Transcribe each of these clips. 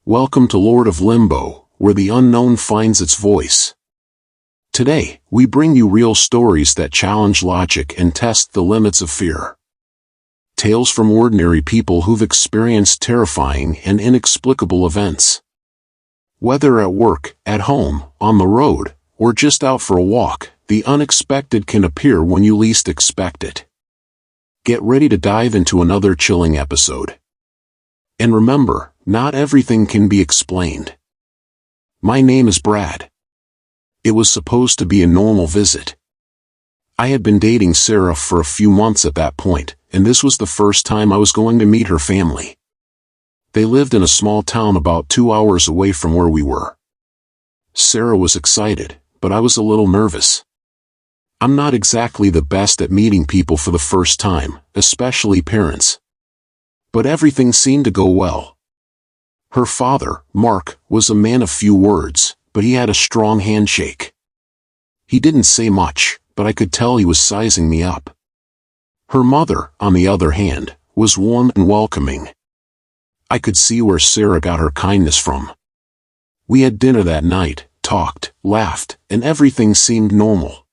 Welcome to Lord of Limbo, where the unknown finds its voice. Today, we bring you real stories that challenge logic and test the limits of fear. Tales from ordinary people who've experienced terrifying and inexplicable events. Whether at work, at home, on the road, or just out for a walk, the unexpected can appear when you least expect it. Get ready to dive into another chilling episode. And remember, not everything can be explained. My name is Brad. It was supposed to be a normal visit. I had been dating Sarah for a few months at that point, and this was the first time I was going to meet her family. They lived in a small town about 2 hours away from where we were. Sarah was excited, but I was a little nervous. I'm not exactly the best at meeting people for the first time, especially parents. But everything seemed to go well. Her father, Mark, was a man of few words, but he had a strong handshake. He didn't say much, but I could tell he was sizing me up. Her mother, on the other hand, was warm and welcoming. I could see where Sarah got her kindness from. We had dinner that night, talked, laughed, and everything seemed normal.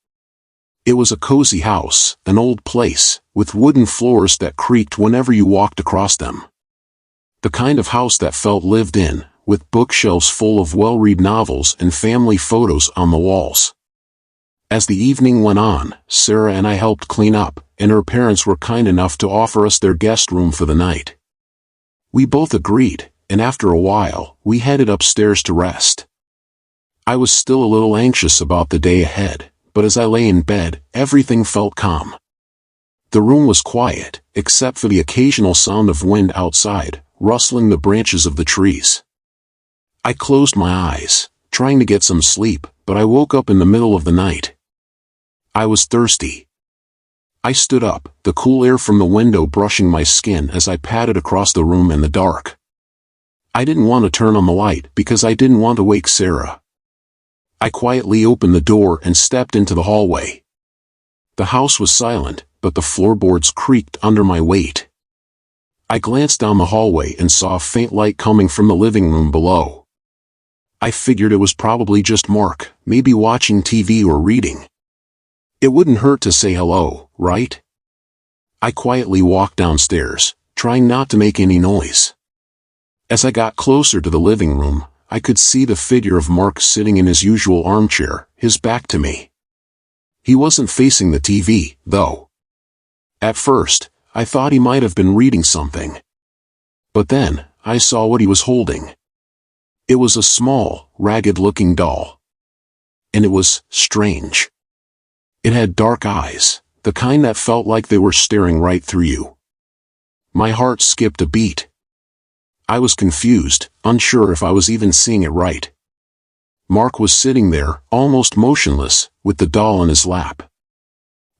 It was a cozy house, an old place, with wooden floors that creaked whenever you walked across them. The kind of house that felt lived in, with bookshelves full of well-read novels and family photos on the walls. As the evening went on, Sarah and I helped clean up, and her parents were kind enough to offer us their guest room for the night. We both agreed, and after a while, we headed upstairs to rest. I was still a little anxious about the day ahead, but as I lay in bed, everything felt calm. The room was quiet, except for the occasional sound of wind outside, rustling the branches of the trees. I closed my eyes, trying to get some sleep, but I woke up in the middle of the night. I was thirsty. I stood up, the cool air from the window brushing my skin as I padded across the room in the dark. I didn't want to turn on the light because I didn't want to wake Sarah. I quietly opened the door and stepped into the hallway. The house was silent, but the floorboards creaked under my weight. I glanced down the hallway and saw a faint light coming from the living room below. I figured it was probably just Mark, maybe watching TV or reading. It wouldn't hurt to say hello, right? I quietly walked downstairs, trying not to make any noise. As I got closer to the living room, I could see the figure of Mark sitting in his usual armchair, his back to me. He wasn't facing the TV, though. At first, I thought he might have been reading something. But then, I saw what he was holding. It was a small, ragged-looking doll. And it was strange. It had dark eyes, the kind that felt like they were staring right through you. My heart skipped a beat. I was confused, unsure if I was even seeing it right. Mark was sitting there, almost motionless, with the doll in his lap.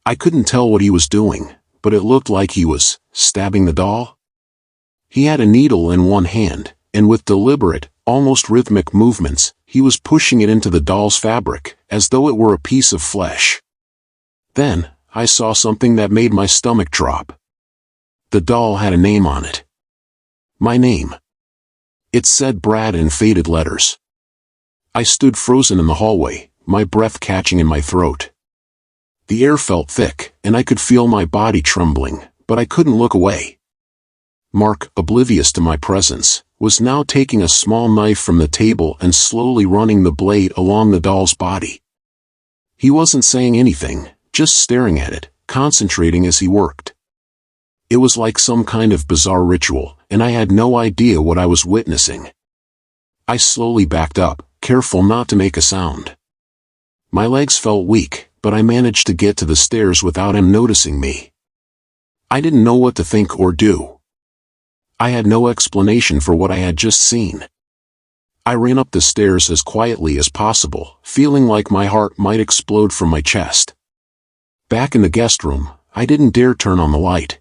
I couldn't tell what he was doing, but it looked like he was stabbing the doll. He had a needle in one hand, and with deliberate, almost rhythmic movements, he was pushing it into the doll's fabric, as though it were a piece of flesh. Then, I saw something that made my stomach drop. The doll had a name on it. My name. It said Brad in faded letters. I stood frozen in the hallway, my breath catching in my throat. The air felt thick, and I could feel my body trembling, but I couldn't look away. Mark, oblivious to my presence, was now taking a small knife from the table and slowly running the blade along the doll's body. He wasn't saying anything, just staring at it, concentrating as he worked. It was like some kind of bizarre ritual, and I had no idea what I was witnessing. I slowly backed up, careful not to make a sound. My legs felt weak, but I managed to get to the stairs without him noticing me. I didn't know what to think or do. I had no explanation for what I had just seen. I ran up the stairs as quietly as possible, feeling like my heart might explode from my chest. Back in the guest room, I didn't dare turn on the light.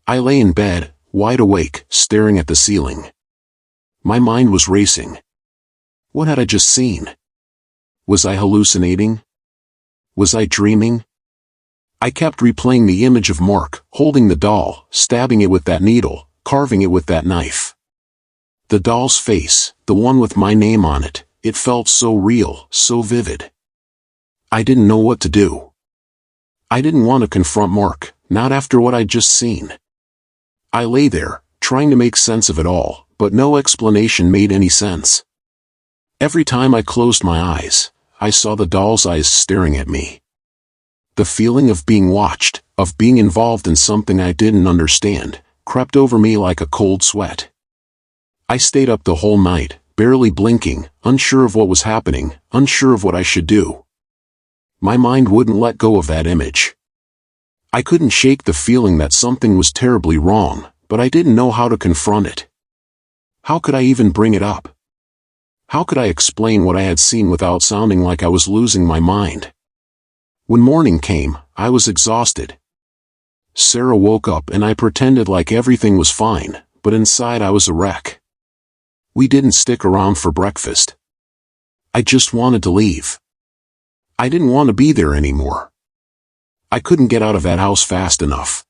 I lay in bed, wide awake, staring at the ceiling. My mind was racing. What had I just seen? Was I hallucinating? Was I dreaming? I kept replaying the image of Mark, holding the doll, stabbing it with that needle, carving it with that knife. The doll's face, the one with my name on it, it felt so real, so vivid. I didn't know what to do. I didn't want to confront Mark, not after what I'd just seen. I lay there, trying to make sense of it all, but no explanation made any sense. Every time I closed my eyes, I saw the doll's eyes staring at me. The feeling of being watched, of being involved in something I didn't understand, crept over me like a cold sweat. I stayed up the whole night, barely blinking, unsure of what was happening, unsure of what I should do. My mind wouldn't let go of that image. I couldn't shake the feeling that something was terribly wrong, but I didn't know how to confront it. How could I even bring it up? How could I explain what I had seen without sounding like I was losing my mind? When morning came, I was exhausted. Sarah woke up and I pretended like everything was fine, but inside I was a wreck. We didn't stick around for breakfast. I just wanted to leave. I didn't want to be there anymore. I couldn't get out of that house fast enough.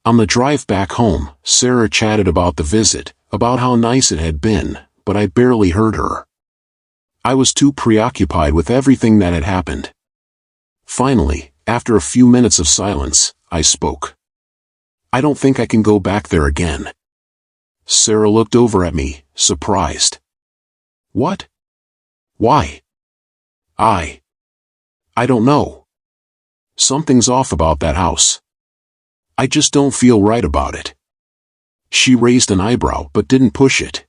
On the drive back home, Sarah chatted about the visit, about how nice it had been, but I barely heard her. I was too preoccupied with everything that had happened. Finally, after a few minutes of silence, I spoke. I don't think I can go back there again. Sarah looked over at me, surprised. What? Why? I don't know. Something's off about that house. I just don't feel right about it. She raised an eyebrow but didn't push it.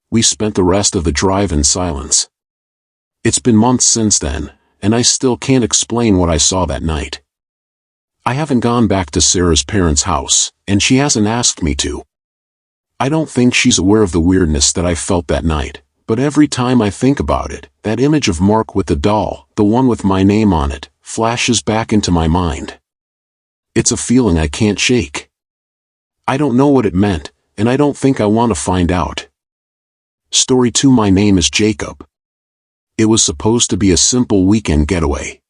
We spent the rest of the drive in silence. It's been months since then, and I still can't explain what I saw that night. I haven't gone back to Sarah's parents' house, and she hasn't asked me to. I don't think she's aware of the weirdness that I felt that night, but every time I think about it, that image of Mark with the doll, the one with my name on it, flashes back into my mind. It's a feeling I can't shake. I don't know what it meant, and I don't think I want to find out. Story 2. My name is Jacob. It was supposed to be a simple weekend getaway.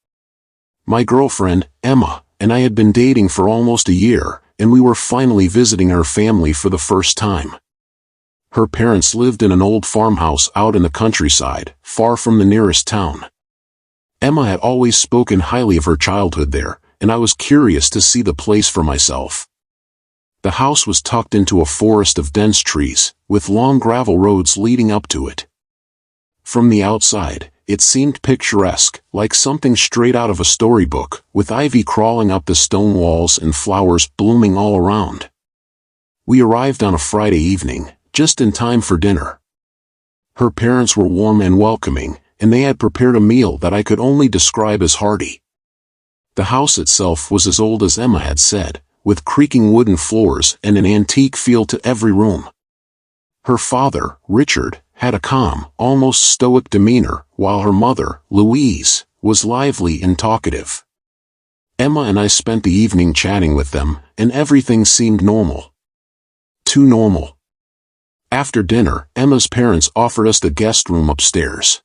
My girlfriend, Emma, and I had been dating for almost a year, and we were finally visiting her family for the first time. Her parents lived in an old farmhouse out in the countryside, far from the nearest town. Emma had always spoken highly of her childhood there, and I was curious to see the place for myself. The house was tucked into a forest of dense trees, with long gravel roads leading up to it. From the outside, it seemed picturesque, like something straight out of a storybook, with ivy crawling up the stone walls and flowers blooming all around. We arrived on a Friday evening, just in time for dinner. Her parents were warm and welcoming, and they had prepared a meal that I could only describe as hearty. The house itself was as old as Emma had said, with creaking wooden floors and an antique feel to every room. Her father, Richard, had a calm, almost stoic demeanor, while her mother, Louise, was lively and talkative. Emma and I spent the evening chatting with them, and everything seemed normal. Too normal. After dinner, Emma's parents offered us the guest room upstairs.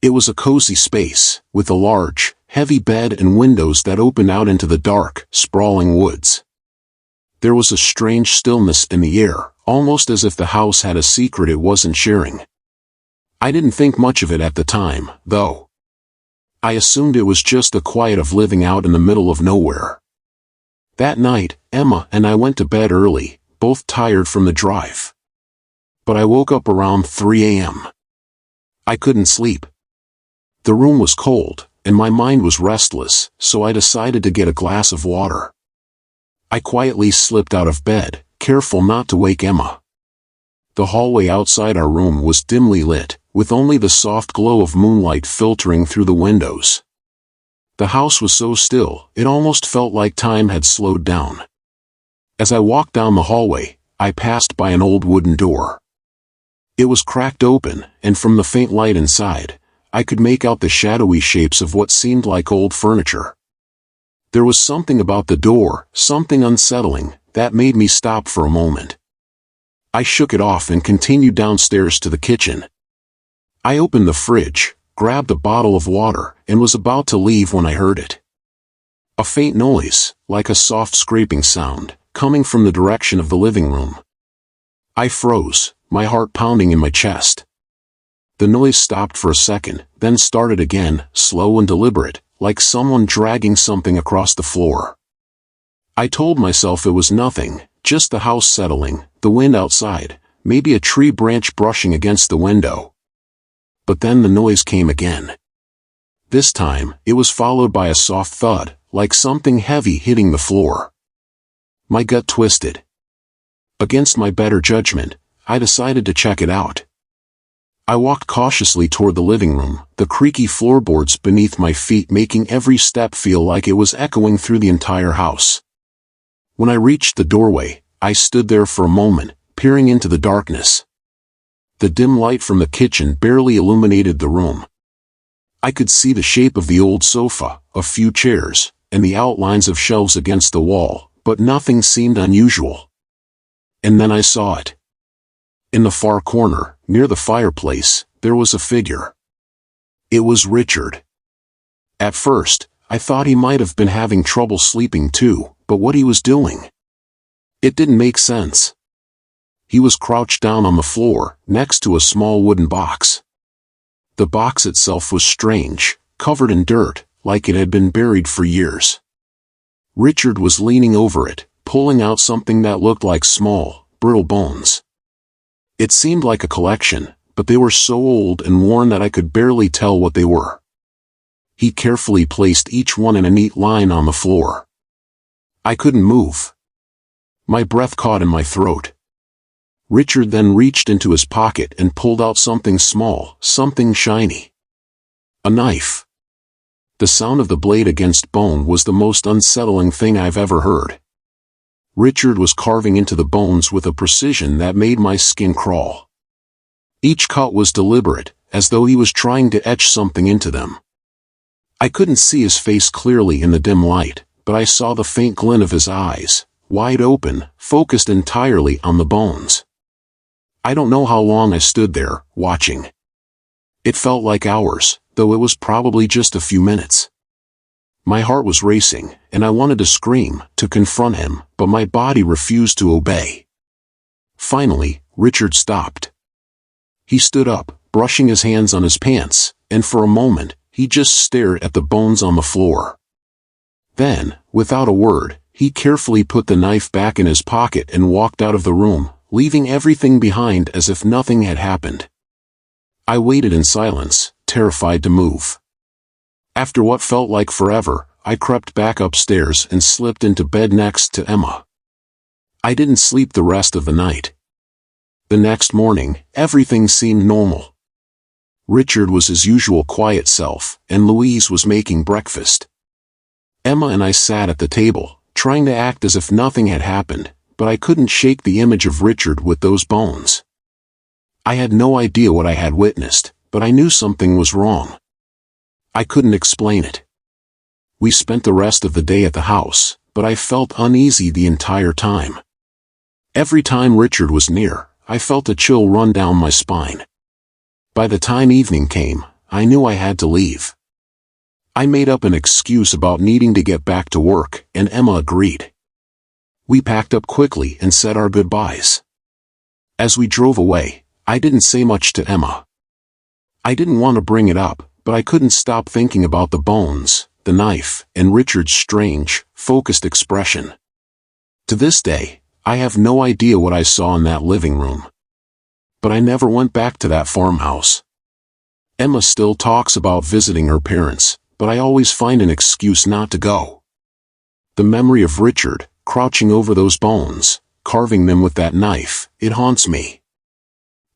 It was a cozy space, with a large, heavy bed and windows that opened out into the dark, sprawling woods. There was a strange stillness in the air, almost as if the house had a secret it wasn't sharing. I didn't think much of it at the time, though. I assumed it was just the quiet of living out in the middle of nowhere. That night, Emma and I went to bed early, both tired from the drive. But I woke up around 3 a.m. I couldn't sleep. The room was cold, and my mind was restless, so I decided to get a glass of water. I quietly slipped out of bed, careful not to wake Emma. The hallway outside our room was dimly lit, with only the soft glow of moonlight filtering through the windows. The house was so still, it almost felt like time had slowed down. As I walked down the hallway, I passed by an old wooden door. It was cracked open, and from the faint light inside, I could make out the shadowy shapes of what seemed like old furniture. There was something about the door, something unsettling, that made me stop for a moment. I shook it off and continued downstairs to the kitchen. I opened the fridge, grabbed a bottle of water, and was about to leave when I heard it. A faint noise, like a soft scraping sound, coming from the direction of the living room. I froze, my heart pounding in my chest. The noise stopped for a second, then started again, slow and deliberate, like someone dragging something across the floor. I told myself it was nothing, just the house settling, the wind outside, maybe a tree branch brushing against the window. But then the noise came again. This time, it was followed by a soft thud, like something heavy hitting the floor. My gut twisted. Against my better judgment, I decided to check it out. I walked cautiously toward the living room, the creaky floorboards beneath my feet making every step feel like it was echoing through the entire house. When I reached the doorway, I stood there for a moment, peering into the darkness. The dim light from the kitchen barely illuminated the room. I could see the shape of the old sofa, a few chairs, and the outlines of shelves against the wall, but nothing seemed unusual. And then I saw it. In the far corner, near the fireplace, there was a figure. It was Richard. At first, I thought he might have been having trouble sleeping too, but what he was doing? It didn't make sense. He was crouched down on the floor, next to a small wooden box. The box itself was strange, covered in dirt, like it had been buried for years. Richard was leaning over it, pulling out something that looked like small, brittle bones. It seemed like a collection, but they were so old and worn that I could barely tell what they were. He carefully placed each one in a neat line on the floor. I couldn't move. My breath caught in my throat. Richard then reached into his pocket and pulled out something small, something shiny. A knife. The sound of the blade against bone was the most unsettling thing I've ever heard. Richard was carving into the bones with a precision that made my skin crawl. Each cut was deliberate, as though he was trying to etch something into them. I couldn't see his face clearly in the dim light, but I saw the faint glint of his eyes, wide open, focused entirely on the bones. I don't know how long I stood there, watching. It felt like hours, though it was probably just a few minutes. My heart was racing, and I wanted to scream, to confront him, but my body refused to obey. Finally, Richard stopped. He stood up, brushing his hands on his pants, and for a moment, he just stared at the bones on the floor. Then, without a word, he carefully put the knife back in his pocket and walked out of the room, leaving everything behind as if nothing had happened. I waited in silence, terrified to move. After what felt like forever, I crept back upstairs and slipped into bed next to Emma. I didn't sleep the rest of the night. The next morning, everything seemed normal. Richard was his usual quiet self, and Louise was making breakfast. Emma and I sat at the table, trying to act as if nothing had happened, but I couldn't shake the image of Richard with those bones. I had no idea what I had witnessed, but I knew something was wrong. I couldn't explain it. We spent the rest of the day at the house, but I felt uneasy the entire time. Every time Richard was near, I felt a chill run down my spine. By the time evening came, I knew I had to leave. I made up an excuse about needing to get back to work, and Emma agreed. We packed up quickly and said our goodbyes. As we drove away, I didn't say much to Emma. I didn't want to bring it up, but I couldn't stop thinking about the bones, the knife, and Richard's strange, focused expression. To this day, I have no idea what I saw in that living room. But I never went back to that farmhouse. Emma still talks about visiting her parents, but I always find an excuse not to go. The memory of Richard, crouching over those bones, carving them with that knife, it haunts me.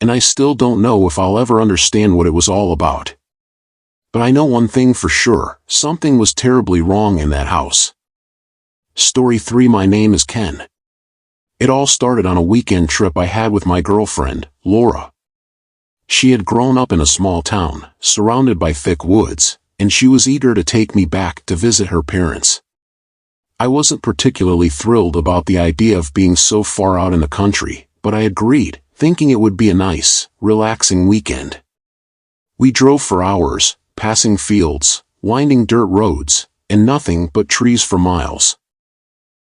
And I still don't know if I'll ever understand what it was all about. But I know one thing for sure, something was terribly wrong in that house. Story 3. My name is Ken. It all started on a weekend trip I had with my girlfriend, Laura. She had grown up in a small town, surrounded by thick woods, and she was eager to take me back to visit her parents. I wasn't particularly thrilled about the idea of being so far out in the country, but I agreed, thinking it would be a nice, relaxing weekend. We drove for hours, passing fields, winding dirt roads, and nothing but trees for miles.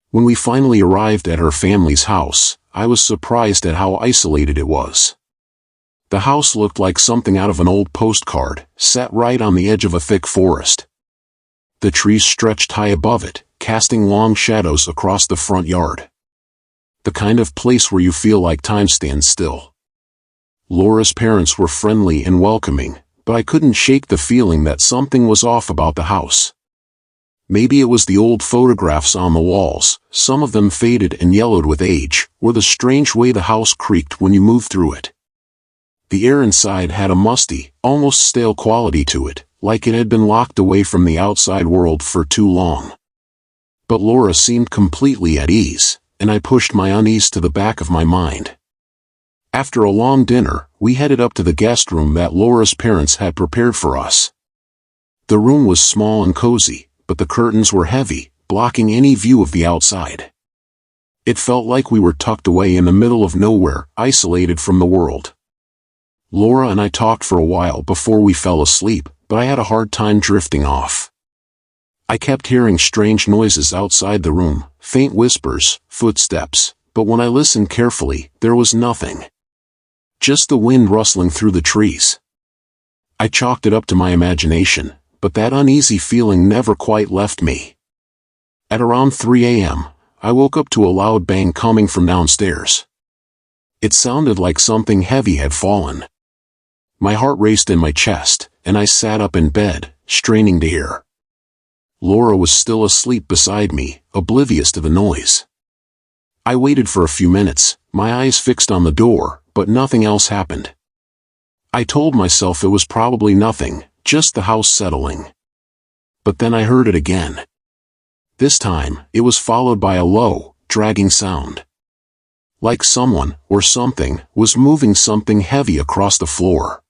When we finally arrived at her family's house, I was surprised at how isolated it was. The house looked like something out of an old postcard, set right on the edge of a thick forest. The trees stretched high above it, casting long shadows across the front yard. The kind of place where you feel like time stands still. Laura's parents were friendly and welcoming, but I couldn't shake the feeling that something was off about the house. Maybe it was the old photographs on the walls, some of them faded and yellowed with age, or the strange way the house creaked when you moved through it. The air inside had a musty, almost stale quality to it, like it had been locked away from the outside world for too long. But Laura seemed completely at ease, and I pushed my unease to the back of my mind. After a long dinner, we headed up to the guest room that Laura's parents had prepared for us. The room was small and cozy, but the curtains were heavy, blocking any view of the outside. It felt like we were tucked away in the middle of nowhere, isolated from the world. Laura and I talked for a while before we fell asleep, but I had a hard time drifting off. I kept hearing strange noises outside the room, faint whispers, footsteps, but when I listened carefully, there was nothing. Just the wind rustling through the trees. I chalked it up to my imagination, but that uneasy feeling never quite left me. At around 3 a.m., I woke up to a loud bang coming from downstairs. It sounded like something heavy had fallen. My heart raced in my chest, and I sat up in bed, straining to hear. Laura was still asleep beside me, oblivious to the noise. I waited for a few minutes, my eyes fixed on the door, but nothing else happened. I told myself it was probably nothing, just the house settling. But then I heard it again. This time, it was followed by a low, dragging sound. Like someone, or something, was moving something heavy across the floor.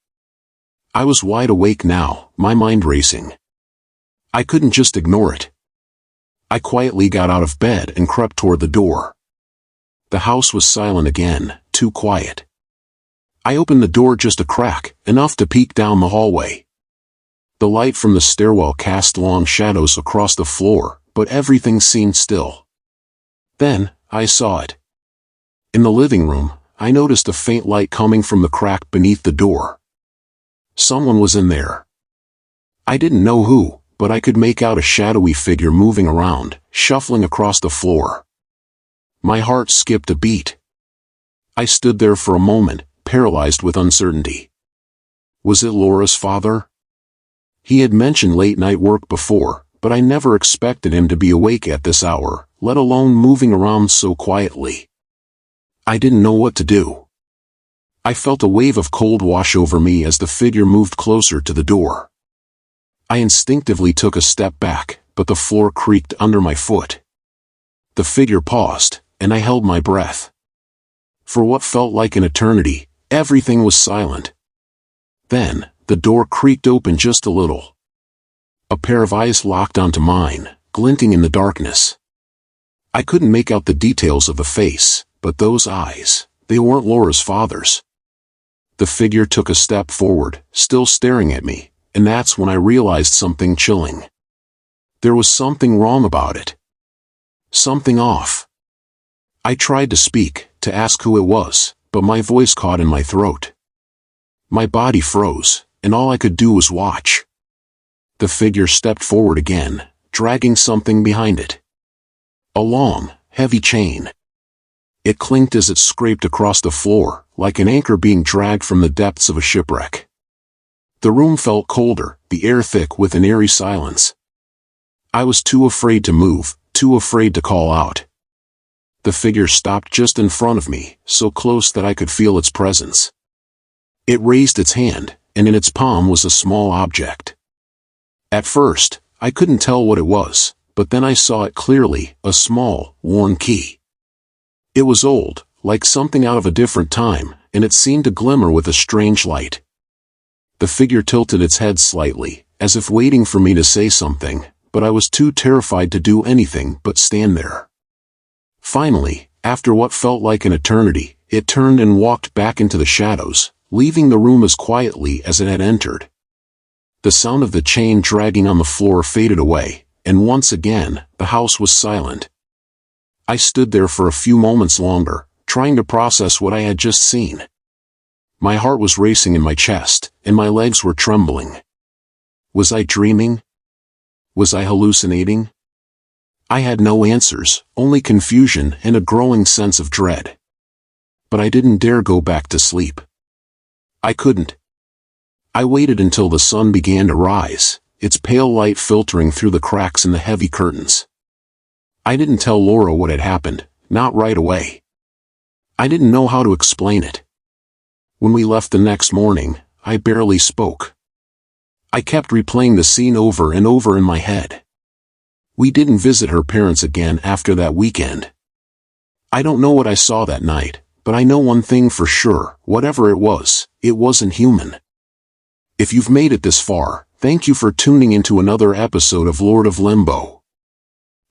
I was wide awake now, my mind racing. I couldn't just ignore it. I quietly got out of bed and crept toward the door. The house was silent again, too quiet. I opened the door just a crack, enough to peek down the hallway. The light from the stairwell cast long shadows across the floor, but everything seemed still. Then, I saw it. In the living room, I noticed a faint light coming from the crack beneath the door. Someone was in there. I didn't know who, but I could make out a shadowy figure moving around, shuffling across the floor. My heart skipped a beat. I stood there for a moment, paralyzed with uncertainty. Was it Laura's father? He had mentioned late-night work before, but I never expected him to be awake at this hour, let alone moving around so quietly. I didn't know what to do. I felt a wave of cold wash over me as the figure moved closer to the door. I instinctively took a step back, but the floor creaked under my foot. The figure paused, and I held my breath. For what felt like an eternity, everything was silent. Then, the door creaked open just a little. A pair of eyes locked onto mine, glinting in the darkness. I couldn't make out the details of the face, but those eyes, they weren't Laura's father's. The figure took a step forward, still staring at me, and that's when I realized something chilling. There was something wrong about it. Something off. I tried to speak, to ask who it was, but my voice caught in my throat. My body froze, and all I could do was watch. The figure stepped forward again, dragging something behind it. A long, heavy chain. It clinked as it scraped across the floor, like an anchor being dragged from the depths of a shipwreck. The room felt colder, the air thick with an eerie silence. I was too afraid to move, too afraid to call out. The figure stopped just in front of me, so close that I could feel its presence. It raised its hand, and in its palm was a small object. At first, I couldn't tell what it was, but then I saw it clearly, a small, worn key. It was old, like something out of a different time, and it seemed to glimmer with a strange light. The figure tilted its head slightly, as if waiting for me to say something, but I was too terrified to do anything but stand there. Finally, after what felt like an eternity, it turned and walked back into the shadows, leaving the room as quietly as it had entered. The sound of the chain dragging on the floor faded away, and once again, the house was silent. I stood there for a few moments longer, trying to process what I had just seen. My heart was racing in my chest, and my legs were trembling. Was I dreaming? Was I hallucinating? I had no answers, only confusion and a growing sense of dread. But I didn't dare go back to sleep. I couldn't. I waited until the sun began to rise, its pale light filtering through the cracks in the heavy curtains. I didn't tell Laura what had happened, not right away. I didn't know how to explain it. When we left the next morning, I barely spoke. I kept replaying the scene over and over in my head. We didn't visit her parents again after that weekend. I don't know what I saw that night, but I know one thing for sure, whatever it wasn't human. If you've made it this far, thank you for tuning into another episode of Lord of Limbo.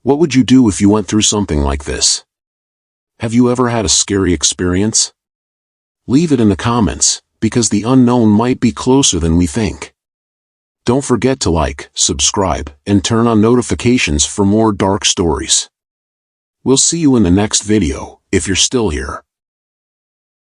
What would you do if you went through something like this? Have you ever had a scary experience? Leave it in the comments, because the unknown might be closer than we think. Don't forget to like, subscribe, and turn on notifications for more dark stories. We'll see you in the next video, if you're still here.